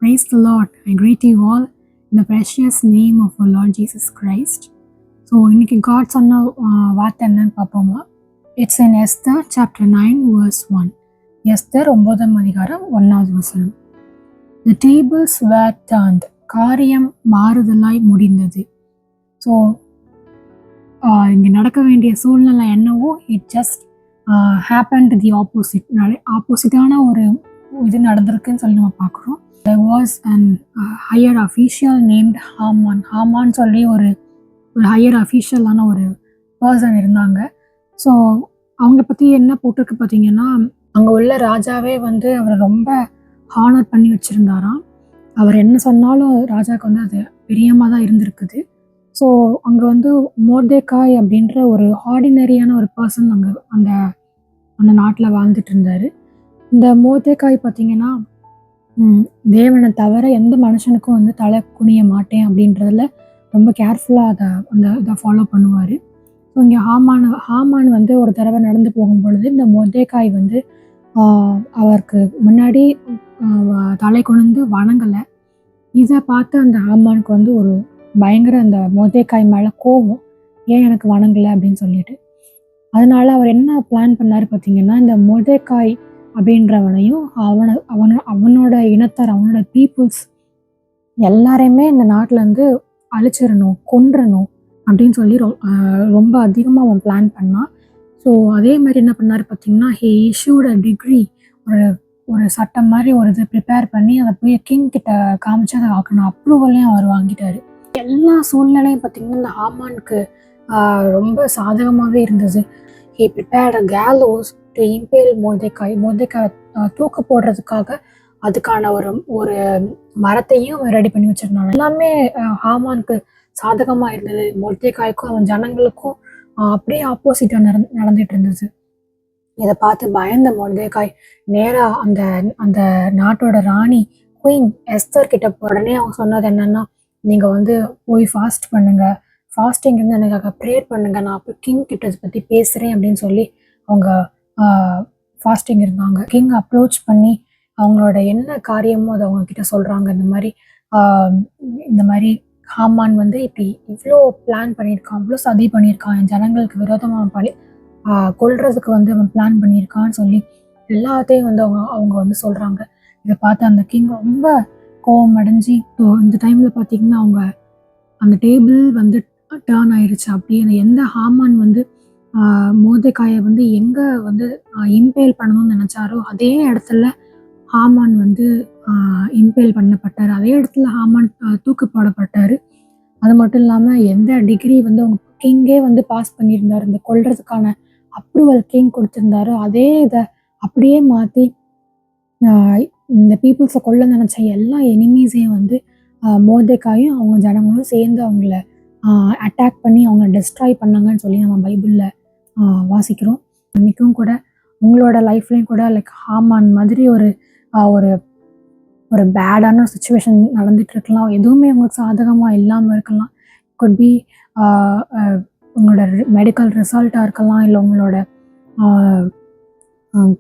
Praise the Lord. I greet you all in the precious name of our Lord Jesus Christ. So இன்னைக்கு God சொன்ன வார்த்தை என்னன்னு பார்ப்போமா? It's in Esther chapter 9 verse 1. Esther 9ஆம் அதிகாரம் 1வது வசனம். The tables were turned. காரியம் மாறுதலாய் முடிந்தது. ஸோ இங்கே நடக்க வேண்டிய சூழ்நிலை என்னவோ it just happen to the ஆப்போசிட்டான ஒரு இது நடந்திருக்குன்னு சொல்லி நம்ம பார்க்குறோம். There was an higher official named Haman. ஹாமான் சொல்லி ஒரு ஹையர் அஃபீஷியலான ஒரு பர்சன் இருந்தாங்க. ஸோ அவங்கள பற்றி என்ன போட்டிருக்கு பார்த்தீங்கன்னா, அங்கே உள்ள ராஜாவே வந்து அவரை ரொம்ப ஹானர் பண்ணி வச்சுருந்தாராம். அவர் என்ன சொன்னாலும் ராஜாவுக்கு வந்து அது பிரியமாக தான் இருந்திருக்குது. ஸோ அங்கே வந்து மோர்தேகாய் அப்படின்ற ஒரு ஆர்டினரியான ஒரு பர்சன் அங்கே அந்த நாட்டில் வாழ்ந்துட்டு இருந்தார். இந்த மோர்தேகாய் பார்த்தீங்கன்னா, தேவனை தவிர எந்த மனுஷனுக்கும் வந்து தலை குனிய மாட்டேன் அப்படின்றதுல ரொம்ப கேர்ஃபுல்லாக இதை ஃபாலோ பண்ணுவார். ஸோ இங்கே ஹாமான் வந்து ஒரு தடவை நடந்து போகும் பொழுது இந்த மொர்தேகாய் வந்து அவருக்கு முன்னாடி தலை குனிந்து வணங்கலை. இதை பார்த்து அந்த ஹாமானுக்கு வந்து ஒரு பயங்கர அந்த மொர்தேகாய் மேலே கோவம், ஏன் எனக்கு வணங்கலை அப்படின்னு சொல்லிட்டு. அதனால அவர் என்ன பிளான் பண்ணார் பார்த்தீங்கன்னா, இந்த மொர்தேகாய் அப்படின்றவனையும் அவனோட இனத்தார், அவனோட பீப்புள்ஸ் எல்லாரையுமே இந்த நாட்டிலேருந்து அழிச்சிடணும், கொன்றணும் அப்படின்னு சொல்லி ரொம்ப அதிகமாக அவன் பிளான் பண்ணான். ஸோ அதே மாதிரி என்ன பண்ணார் பார்த்தீங்கன்னா, ஹி இஷ்யூட் அ டிகிரி, ஒரு சட்டம் மாதிரி ஒரு இது ப்ரிப்பேர் பண்ணி அதை போய் கிங் கிட்ட காமிச்சு அதை ஆக்கணும் அப்ரூவலையும் அவர் வாங்கிட்டார். எல்லா சூழ்நிலையும் பார்த்தீங்கன்னா இந்த ஹாமானுக்கு ரொம்ப சாதகமாகவே இருந்தது. He prepared a gallows to impale Mordecai தூக்கு போடுறதுக்காக அதுக்கான ஒரு மரத்தையும் ரெடி பண்ணி வச்சிருந்தாங்க. எல்லாமே ஹாமானுக்கு சாதகமாக இருந்தது. மொர்தேகாய்க்கும் அவன் ஜனங்களுக்கும் அப்படியே ஆப்போசிட்டாக நடந்துட்டு இருந்தது. இதை பார்த்து பயந்த மொர்தேகாய் நேராக அந்த நாட்டோட ராணி குயின் எஸ்தர் கிட்ட உடனே அவங்க சொன்னது என்னன்னா, நீங்கள் வந்து போய் ஃபாஸ்ட் பண்ணுங்க, ஃபாஸ்டிங் இருந்து எனக்காக ப்ரேயர் பண்ணுங்க, நான் அப்போ கிங் கிட்ட இதை பற்றி பேசுகிறேன் அப்படின்னு சொல்லி அவங்க ஃபாஸ்டிங் இருந்தாங்க. கிங் அப்ரோச் பண்ணி அவங்களோட என்ன காரியமோ அதை அவங்க கிட்ட சொல்கிறாங்க. இந்த மாதிரி ஹாமான் வந்து இப்படி இவ்வளோ பிளான் பண்ணியிருக்கான், இவ்வளோ சதி பண்ணியிருக்கான், என் ஜனங்களுக்கு விரோதமாக கொல்றதுக்கு வந்து அவன் பிளான் பண்ணியிருக்கான்னு சொல்லி எல்லாத்தையும் வந்து அவங்க வந்து சொல்கிறாங்க. இதை பார்த்து அந்த கிங் ரொம்ப கோவம் அடைஞ்சி, இந்த டைமில் பார்த்தீங்கன்னா அவங்க அந்த டேபிள் வந்து டேர்ன் ஆயிடுச்சு. அப்படியே எந்த ஹாமான் வந்து மொர்தேகாயை வந்து எங்கே வந்து இம்பேல் பண்ணணும்னு நினச்சாரோ அதே இடத்துல ஹாமான் வந்து இம்பேல் பண்ணப்பட்டார். அதே இடத்துல ஹாமான் தூக்கு போடப்பட்டார். அது மட்டும் இல்லாமல் எந்த டிகிரி வந்து அவங்க கிங்கே வந்து பாஸ் பண்ணியிருந்தார், இந்த கொல்றதுக்கான அப்ரூவல் கிங் கொடுத்துருந்தாரோ அதே இதை அப்படியே மாற்றி இந்த பீப்புள்ஸை கொல்ல நினச்ச எல்லா எனிமீஸையும் வந்து மொர்தேகாயும் அவங்க ஜனங்களும் சேர்ந்து அவங்கள அட்டாக் பண்ணி அவங்க டெஸ்ட்ராய் பண்ணாங்கன்னு சொல்லி நம்ம பைபிளில் வாசிக்கிறோம். அன்றைக்கும் கூட உங்களோட லைஃப்லேயும் கூட லைக் ஹாமான் மாதிரி ஒரு பேடான ஒரு சுச்சுவேஷன் நடந்துட்டு இருக்கலாம். எதுவுமே உங்களுக்கு சாதகமாக இல்லாமல் இருக்கலாம். குட் பி உங்களோட மெடிக்கல் ரிசல்ட்டாக இருக்கலாம், இல்லை உங்களோட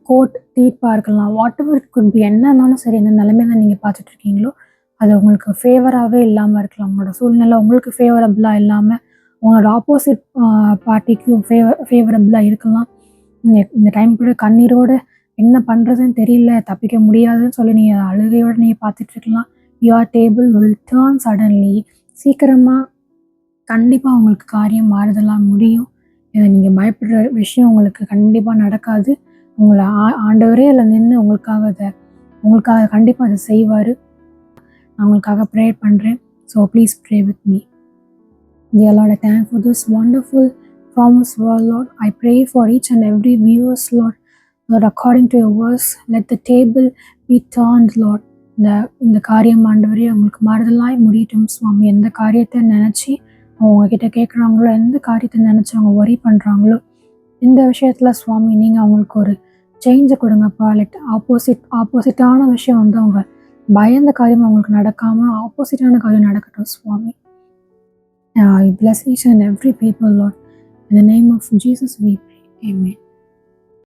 கோர்ட் தீர்ப்பாக இருக்கலாம். What ever it could be, என்ன இருந்தாலும் சரி, என்ன நிலைமையில நீங்கள் பார்த்துட்டு இருக்கீங்களோ அது உங்களுக்கு ஃபேவராகவே இல்லாமல் இருக்கலாம். உங்களோட சூழ்நிலை உங்களுக்கு ஃபேவரபுளாக இல்லாமல் உங்களோட ஆப்போசிட் பார்ட்டிக்கு ஃபேவரபுளாக இருக்கலாம். இந்த டைம் கூட கண்ணீரோடு என்ன பண்ணுறதுன்னு தெரியல, தப்பிக்க முடியாதுன்னு சொல்லி நீங்கள் அழுகையோடு நீங்கள் பார்த்துட்ருக்கலாம். Your table will turn suddenly. சீக்கிரமாக கண்டிப்பாக உங்களுக்கு காரியம் மாறுதலாக முடியும். இதை நீங்கள் பயப்படுற விஷயம் உங்களுக்கு கண்டிப்பாக நடக்காது. உங்களை ஆண்டவரே அதில் நின்று உங்களுக்காக கண்டிப்பாக அதை செய்வார். நான் உங்களுக்காக ப்ரேயர் பண்ணுறேன். So please pray with me. Dear Lord, I thank for this wonderful promise word, Lord. I pray for each and every viewers, Lord. Lord, according to your words, let the table be turned, Lord. இந்த காரியம் ஆண்டவரே அவங்களுக்கு மாறுதலாய் முடியட்டும் சுவாமி. எந்த காரியத்தை நினச்சி அவங்கக்கிட்ட கேட்குறாங்களோ, எந்த காரியத்தை நினச்சி அவங்க ஒரி பண்ணுறாங்களோ, இந்த விஷயத்தில் சுவாமி நீங்கள் அவங்களுக்கு ஒரு சேஞ்சை கொடுங்கப்பா. லைக் ஆப்போசிட்டான விஷயம் வந்து அவங்க பயந்த காரியம் அவங்களுக்கு நடக்காமல் ஆப்போசிட்டான காரியம் நடக்கட்டும் சுவாமி. I bless each and every people, Lord. In the name of Jesus we pray. Amen.